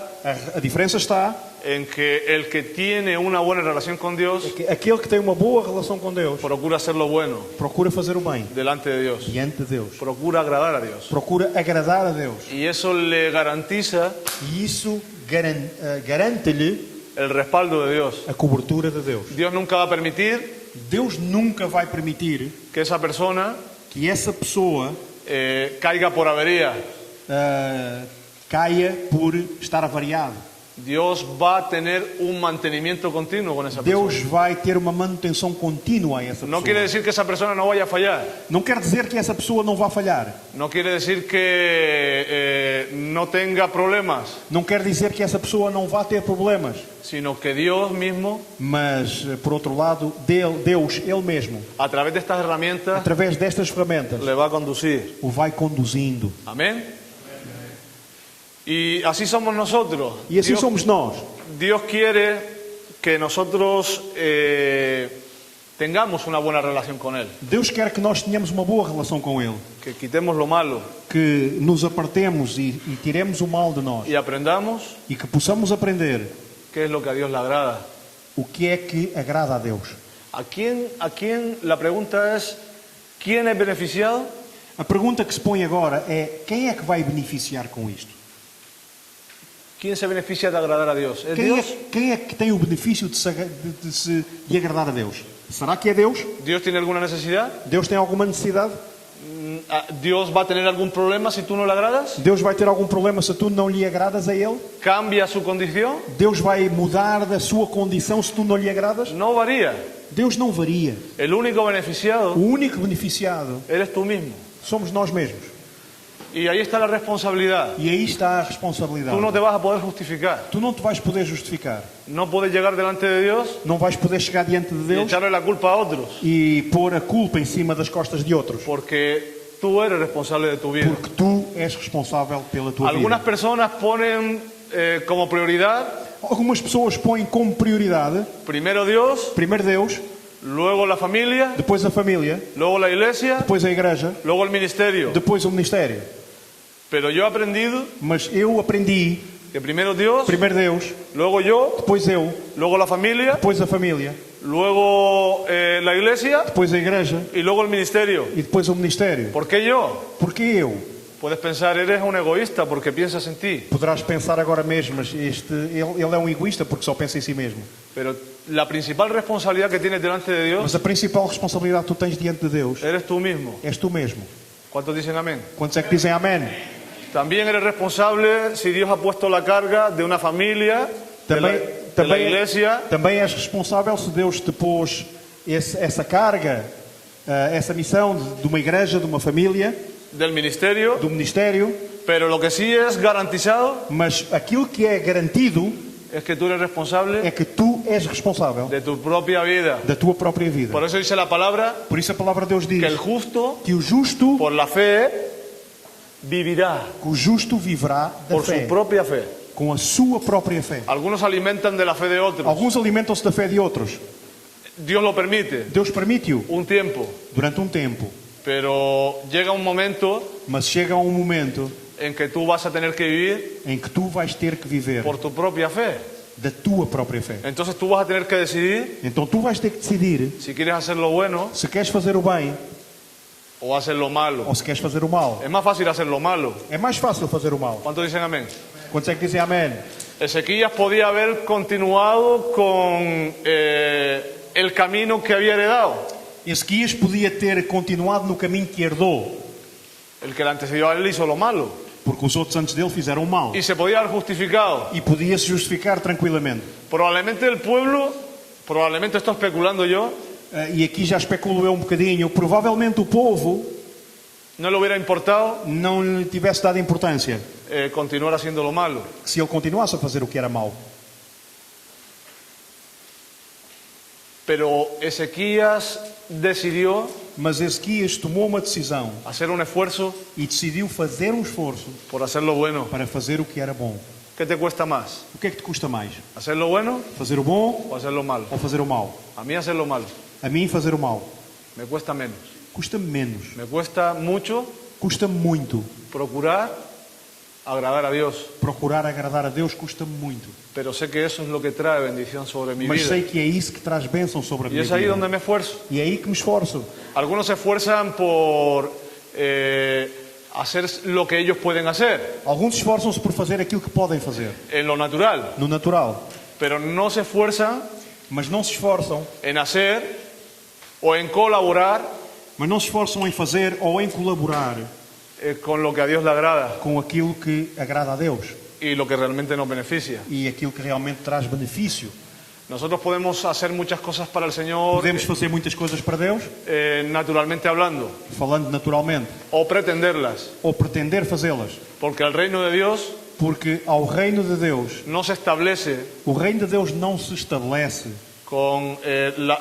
A diferença está en que el que tiene una buena relación con Dios que aquele que tem uma boa relação com Deus procura hacer lo bueno procura fazer o bem delante de Dios, diante de Deus, procura agradar a Dios. procura agradar a Deus. Y eso le garantiza E isso garante-lhe el respaldo de Dios. a cobertura de Deus. Dios nunca va a permitir Deus nunca vai permitir que esa persona que essa pessoa caiga por avería. caia por estar avariado. Dios va a tener un mantenimiento continuo con esa persona. Deus vai ter uma manutenção contínua a essa No pessoa. quiere decir que esa persona no vaya a fallar. Não quer dizer que essa pessoa não vá falhar. No quiere decir que no tenga problemas, Não quer dizer que essa pessoa não vá ter problemas. sino que Dios mismo, Mas, por outro lado, Deus, Ele mesmo, a través de estas herramientas, através destas ferramentas, le va a conducir. o vai conduzindo. Amén. Y así somos nosotros. E assim Dios, somos nós. Dios quiere que nosotros tengamos una buena relación con Él, Deus quer que nós tenhamos uma boa relação com Ele, que quitemos lo malo que nos apartemos e tiremos o mal de nós y aprendamos e que possamos aprender qué es lo que a Dios le agrada. o que é que agrada a Deus. ¿A quién la pregunta es, ¿quién es beneficiado? A pergunta que se põe agora é: quem é que vai beneficiar com isto? ¿Quién se beneficia de agradar a Dios? ¿Es Quem Dios? é que tem o benefício de agradar a Deus? Será que é Deus? ¿Dios tiene alguna necesidad? Deus tem alguma necessidade? ¿Dios va a tener algún problema si tú no le agradas? Deus vai ter algum problema se tu não lhe agradas a Ele? ¿Cambia su condición? Deus vai mudar da sua condição se tu não lhe agradas? No varía. Deus não varia. El único beneficiado O único beneficiado eres tú mismo. somos nós mesmos. Y ahí está la responsabilidad. E aí está a responsabilidade. Tú no te vas a poder justificar. Tu não te vais poder justificar. No puedes llegar delante de Dios Não vais poder chegar diante de y Deus echarle la culpa a otros, e pôr a culpa em cima das costas de outros. porque tú eres responsable de tu vida. Porque tu és responsável pela tua Algunas vida. personas ponen como prioridad Algumas pessoas põem como prioridade primero Dios, primeiro Deus, luego la familia, depois a família, luego la iglesia, depois a igreja, luego el ministerio. depois o ministério. Pero yo he aprendido Mas eu aprendi que primero Dios, primeiro Deus, luego yo, depois eu, luego la familia, depois a família, luego la iglesia depois a igreja y luego el ministerio. e depois o ministério. ¿Por qué yo? Porque eu? Puedes pensar, eres un egoísta porque piensas en ti. Poderás pensar agora mesmo, mas ele é um egoísta porque só pensa em si mesmo. Pero la principal responsabilidad que tienes delante de Dios Mas a principal responsabilidade que tu tens diante de Deus eres tú mismo. és tu mesmo. ¿Cuántos dicen amén? Quantos é que dizem amém? También eres responsable si Dios ha puesto la carga de una familia, de la iglesia, também és responsável se Deus te pôs essa carga, essa missão de uma igreja, de uma família, del ministerio. do ministério. Pero lo que sí es garantizado Mas aquilo que é garantido es que tú eres responsable é que tu és responsável de tu propia vida. da tua própria vida. Por eso dice la palabra Por isso a palavra de Deus diz que el justo, que o justo por la fe, vivirá viverá da por fé, su propia fe. com a sua própria fé. Algunos alimentan de la fe de otros. Alguns alimentam-se da fé de outros. Dios lo permite Deus permite-o un tiempo, durante um tempo, pero llega un momento mas chega um momento en que tú vas a tener que vivir em que tu vais ter que viver por tu propia fe. da tua própria fé. Entonces tú vas a tener que decidir Então tu vais ter que decidir si quieres hacer lo bueno se queres fazer o bem o hacer lo malo. ou se queres fazer o mal. Es más fácil hacer lo malo. É mais fácil fazer o mal. ¿Cuántos dicen amén? Quantos é que dizem amém? Ezequías podía haber continuado con el camino que había heredado. Ezequias podia ter continuado no caminho que herdou, El que le antecedió a él hizo lo malo. porque os outros antes dele fizeram o mal. Y se podía haber justificado. E podia se justificar tranquilamente. Probablemente el pueblo, probablemente estoy especulando yo, E aqui já especulo eu um bocadinho, provavelmente o povo no le hubiera importado não lhe tivesse dado importância continuar haciendo lo malo. se ele continuasse a fazer o que era mau. Pero Ezequías decidió Mas Ezequias tomou uma decisão hacer un esfuerzo e decidiu fazer um esforço por hacer lo bueno. para fazer o que era bom. ¿Qué te cuesta más? O que é que te custa mais? ¿Hacer lo bueno Fazer o bom o hacer lo malo? ou fazer o mau? A mí hacer lo malo A mim fazer o mau me cuesta menos. custa menos, Me cuesta mucho custa muito. procurar agradar a Dios, Procurar agradar a Deus custa muito. pero sé que eso es lo que trae bendición sobre mi Mas vida. sei que é isso que traz bênção sobre a Y minha es ahí vida. donde me esfuerzo. E é aí que me esforço. Algunos se esfuerzan por hacer lo que ellos pueden hacer Alguns esforçam-se por fazer aquilo que podem fazer, en lo natural, no natural. pero no se esfuerzan Mas não se esforçam, en hacer o en colaborar mas não se esforçam em fazer ou em colaborar con lo que a Dios le agrada com aquilo que agrada a Deus y lo que realmente nos beneficia. e aquilo que realmente traz benefício. Nosotros podemos hacer muchas cosas para el Señor Podemos fazer muitas coisas para Deus, naturalmente hablando falando naturalmente, o pretenderlas, ou pretender fazê-las, porque el reino de Dios porque ao reino de Deus, no se establece o reino de Deus não se estabelece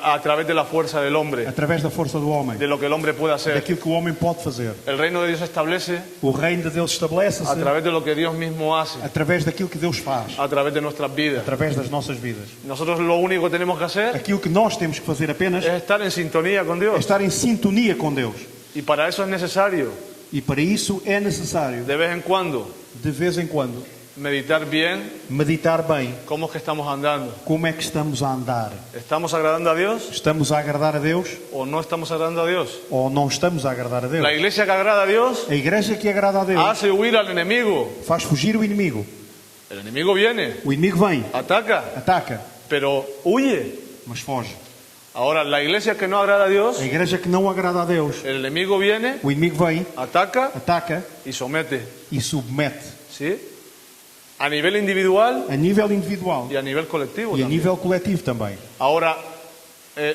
a través de la fuerza del hombre, através da força do homem, de lo que el hombre puede hacer. daquilo que o homem pode fazer. El reino de Dios se establece O reino de Deus estabelece-se a través de lo que Dios mismo hace, através daquilo que Deus faz, a través de nuestras vidas. através das nossas vidas. Nosotros lo único que tenemos que hacer Aquilo que nós temos que fazer apenas es estar en sintonía con é Dios. estar em sintonia com Deus. Y para eso es necesario, E para isso é necessário, de vez en cuando, de vez em quando, meditar bien meditar bem cómo es que estamos andando. como é que estamos a andar. ¿Estamos agradando a Dios Estamos a agradar a Deus o no estamos agradando a Dios? ou não estamos a agradar a Deus? La iglesia que agrada a Dios A igreja que agrada a Deus hace huir al enemigo. faz fugir o inimigo. El enemigo viene, O inimigo vem, ataca, ataca, pero huye. mas foge. Ahora, la iglesia que no agrada a Dios, A igreja que não agrada a Deus, el enemigo viene, o inimigo vem, ataca ataca y somete. e submete. ¿Sí? A nivel individual A nível individual y a nivel colectivo e a también. nível coletivo também. Ahora,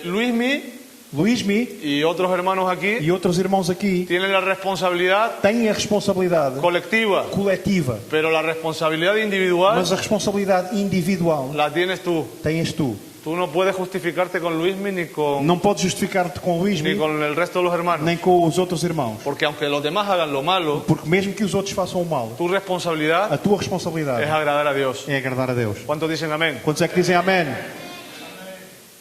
Luismi Luísmi y otros hermanos aquí e outros irmãos aqui tienen la responsabilidad têm a responsabilidade colectiva, coletiva, pero la responsabilidad individual mas a responsabilidade individual la tienes tú. tens tu. Tú no puedes justificarte con Luismi ni con Não podes justificar-te com o Luísmi ni con el resto de los hermanos. nem com os outros irmãos, Porque aunque los demás hagan lo malo, porque mesmo que os outros façam o mal, tu responsabilidad a tua es responsabilidade agradar a Dios. é agradar a Deus. ¿Cuántos dicen amén? Quantos é que dizem amém?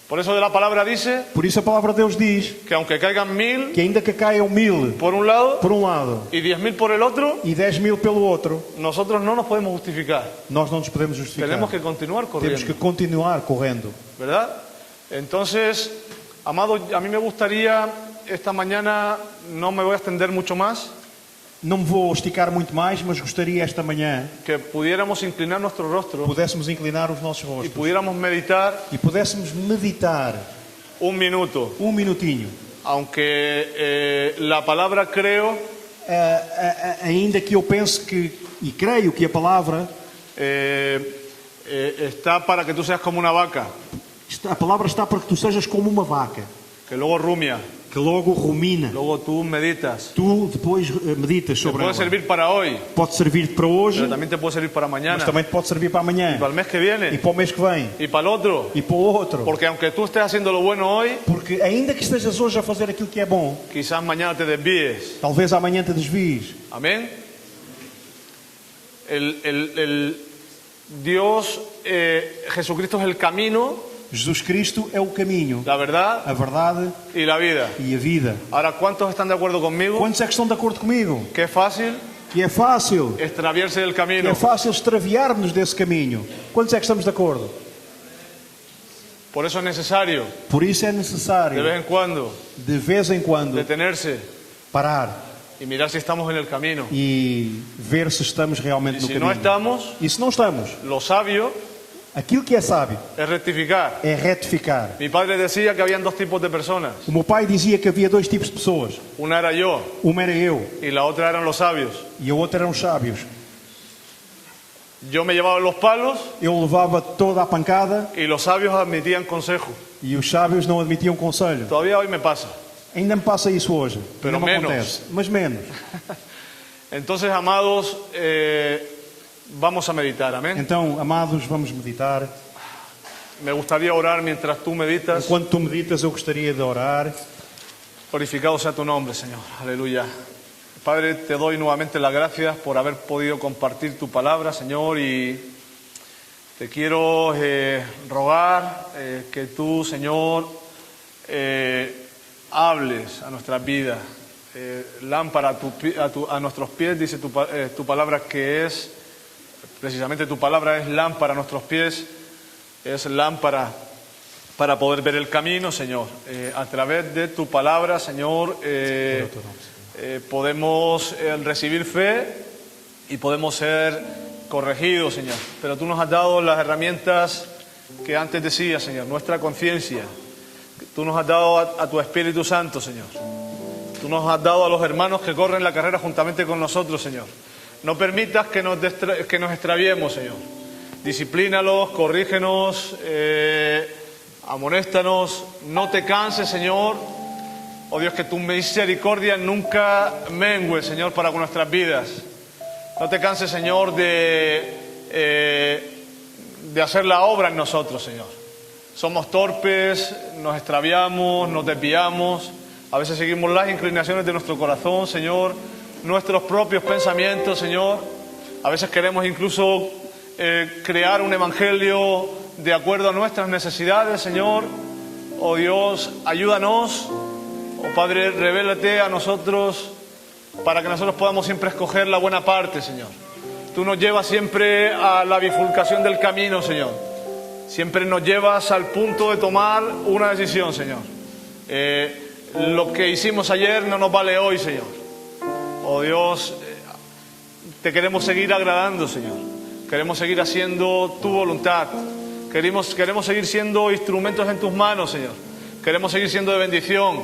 Por eso de la palabra dice Por isso a palavra de Deus diz que aunque caigan 1000 que ainda que caiam 1000 por un lado por um lado y 10.000 por el otro, e 10.000 pelo outro, nosotros no nos podemos justificar. nós não nos podemos justificar. Tenemos que continuar Temos que corriendo, continuar correndo. ¿verdad? Entonces, amado, a mí me gustaría esta mañana, no me voy a extender mucho más, Não me vou esticar muito mais, mas gostaria esta manhã que pudiéramos inclinar nuestro rostro pudéssemos inclinar os nossos y rostos pudiéramos meditar e pudéssemos meditar un minuto, minutinho. aunque la palabra creo Ainda que eu penso que, e creio que a palavra está para que tú seas como una vaca, a palavra está para que tu sejas como uma vaca, que luego rumia, que logo rumina. luego tú meditas. Tu depois meditas Te sobre puede ela. servir para hoy, Pode servir para hoje, pero también te puede servir para mañana, mas também te pode servir para amanhã, para el mes que e viene, para o mês que vem, y para el otro. e para o outro. Porque aunque tú estés haciendo lo bueno hoy, Porque ainda que estejas hoje a fazer aquilo que é bom, quizás mañana te desvíes. talvez amanhã te desvies. Amén. El Dios, Jesucristo es el camino, Jesus Cristo é o caminho, la verdad a verdade y la vida. e a vida. Ahora, ¿cuántos están de acuerdo conmigo? Quantos é que estão de acordo comigo? Que es fácil que é fácil, extraviarse del que camino. é fácil extraviar-nos desse caminho. Quantos é que estamos de acordo? Por eso es necesario, Por isso é de necessário, vez en cuando, de vez em quando, detenerse parar y mirar si estamos en el camino. e ver se estamos realmente Y no si caminho. no estamos, E se não estamos, lo sabio aquilo que é sábio es rectificar. é retificar. Mi padre decía que habían dos tipos de personas. O meu pai dizia que havia dois tipos de pessoas. Una era yo Uma era eu y la otra eran los sabios. e a outra eram os sábios. Yo me llevaba los palos Eu levava toda a pancada y los sabios admitían consejo. e os sábios não admitiam conselho. Todavía hoy me pasa. Ainda me passa isso hoje. Pero Ainda me menos. acontece. Mas menos. Entonces, amados, vamos a meditar, amén. Então, amados, vamos meditar. Me gustaría orar mientras tú meditas. Enquanto tu meditas, eu gostaria de orar. Glorificado sea tu nombre, Señor. Aleluya. Padre, te doy nuevamente las gracias por haber podido compartir tu palabra, Señor, y te quiero rogar que tú, Señor, hables a nuestras vidas. Lámpara a nuestros pies, dice tu palabra que es, precisamente tu palabra es lámpara a nuestros pies, es lámpara para poder ver el camino, Señor. A través de tu palabra, Señor, podemos recibir fe y podemos ser corregidos, Señor. Pero tú nos has dado las herramientas que antes decía, Señor, nuestra conciencia. Tú nos has dado a tu Espíritu Santo, Señor. Tú nos has dado a los hermanos que corren la carrera juntamente con nosotros, Señor. No permitas que nos extraviemos, Señor. Disciplínalos, corrígenos, amonéstanos. No te canses, Señor. Oh Dios, que tu misericordia nunca mengue, Señor, para con nuestras vidas. No te canses, Señor, de hacer la obra en nosotros, Señor. Somos torpes, nos extraviamos, nos desviamos. A veces seguimos las inclinaciones de nuestro corazón, Señor, nuestros propios pensamientos, Señor. A veces queremos incluso crear un evangelio de acuerdo a nuestras necesidades, Señor. Oh Dios, ayúdanos. Oh Padre, revélate a nosotros para que nosotros podamos siempre escoger la buena parte, Señor. Tú nos llevas siempre a la bifurcación del camino, Señor. Siempre nos llevas al punto de tomar una decisión, Señor. Lo que hicimos ayer no nos vale hoy, Señor. Oh Dios, te queremos seguir agradando, Señor. Queremos seguir haciendo tu voluntad. Queremos seguir siendo instrumentos en tus manos, Señor. Queremos seguir siendo de bendición.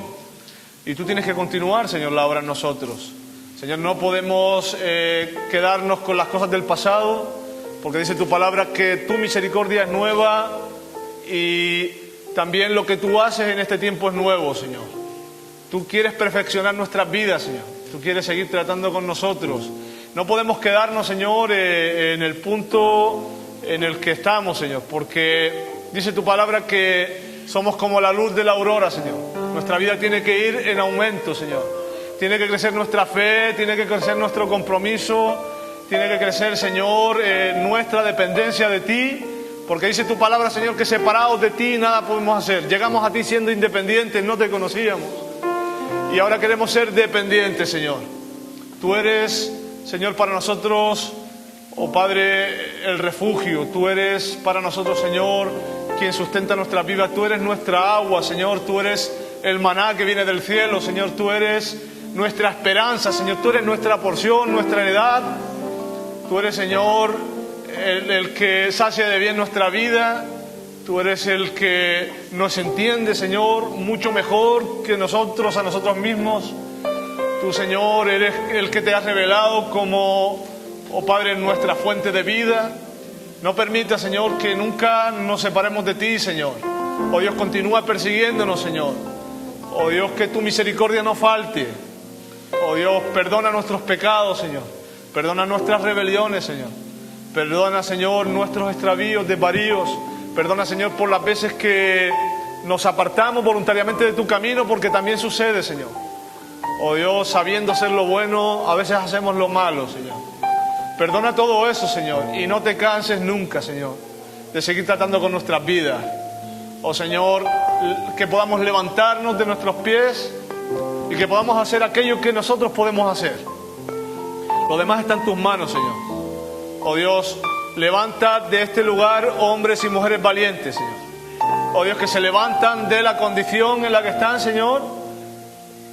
Y tú tienes que continuar, Señor, la obra en nosotros. Señor, no podemos quedarnos con las cosas del pasado, porque dice tu palabra que tu misericordia es nueva y también lo que tú haces en este tiempo es nuevo, Señor. Tú quieres perfeccionar nuestras vidas, Señor. Tú quieres seguir tratando con nosotros. No podemos quedarnos, Señor, en el punto en el que estamos, Señor, porque dice tu palabra que somos como la luz de la aurora, Señor. Nuestra vida tiene que ir en aumento, Señor. Tiene que crecer nuestra fe, tiene que crecer nuestro compromiso, tiene que crecer, Señor, nuestra dependencia de ti, porque dice tu palabra, Señor, que separados de ti nada podemos hacer. Llegamos a ti siendo independientes, no te conocíamos. Y ahora queremos ser dependientes, Señor. Tú eres, Señor, para nosotros, oh Padre, el refugio. Tú eres para nosotros, Señor, quien sustenta nuestras vidas. Tú eres nuestra agua, Señor. Tú eres el maná que viene del cielo, Señor. Tú eres nuestra esperanza, Señor. Tú eres nuestra porción, nuestra heredad. Tú eres, Señor, el que sacia de bien nuestra vida. Tú eres el que nos entiende, Señor, mucho mejor que nosotros a nosotros mismos. Tú, Señor, eres el que te has revelado como, oh Padre, nuestra fuente de vida. No permita, Señor, que nunca nos separemos de ti, Señor. Oh Dios, continúa persiguiéndonos, Señor. Oh Dios, que tu misericordia no falte. Oh Dios, perdona nuestros pecados, Señor. Perdona nuestras rebeliones, Señor. Perdona, Señor, nuestros extravíos, desvaríos. Perdona, Señor, por las veces que nos apartamos voluntariamente de tu camino, porque también sucede, Señor. Oh Dios, sabiendo hacer lo bueno, a veces hacemos lo malo, Señor. Perdona todo eso, Señor, y no te canses nunca, Señor, de seguir tratando con nuestras vidas. Oh Señor, que podamos levantarnos de nuestros pies y que podamos hacer aquello que nosotros podemos hacer. Lo demás está en tus manos, Señor. Oh Dios, levanta de este lugar hombres y mujeres valientes, Señor. Oh Dios, que se levantan de la condición en la que están, Señor,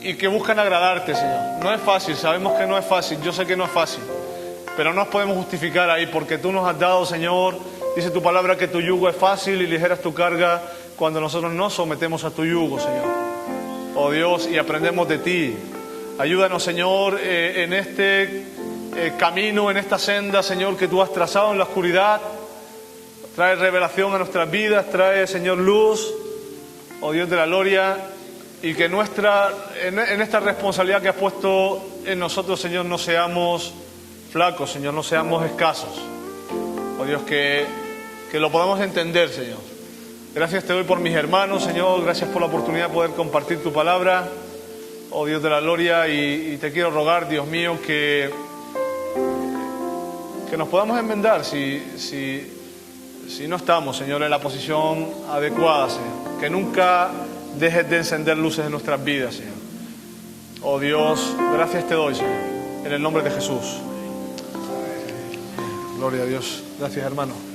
y que buscan agradarte, Señor. No es fácil, sabemos que no es fácil, yo sé que no es fácil, pero no nos podemos justificar ahí, porque tú nos has dado, Señor, dice tu palabra que tu yugo es fácil y ligera es tu carga cuando nosotros nos sometemos a tu yugo, Señor. Oh Dios, y aprendemos de ti. Ayúdanos, Señor, en este camino, en esta senda, Señor, que tú has trazado en la oscuridad. Trae revelación a nuestras vidas, trae, Señor, luz, oh Dios de la gloria, y que en esta responsabilidad que has puesto en nosotros, Señor, no seamos flacos, Señor, no seamos escasos. Oh Dios, que lo podamos entender, Señor. Gracias te doy por mis hermanos, Señor, gracias por la oportunidad de poder compartir tu palabra, oh Dios de la gloria, y te quiero rogar, Dios mío, que nos podamos enmendar si no estamos, Señor, en la posición adecuada, Señor. Que nunca dejes de encender luces en nuestras vidas, Señor. Oh Dios, gracias te doy, Señor, en el nombre de Jesús. Gloria a Dios. Gracias, hermano.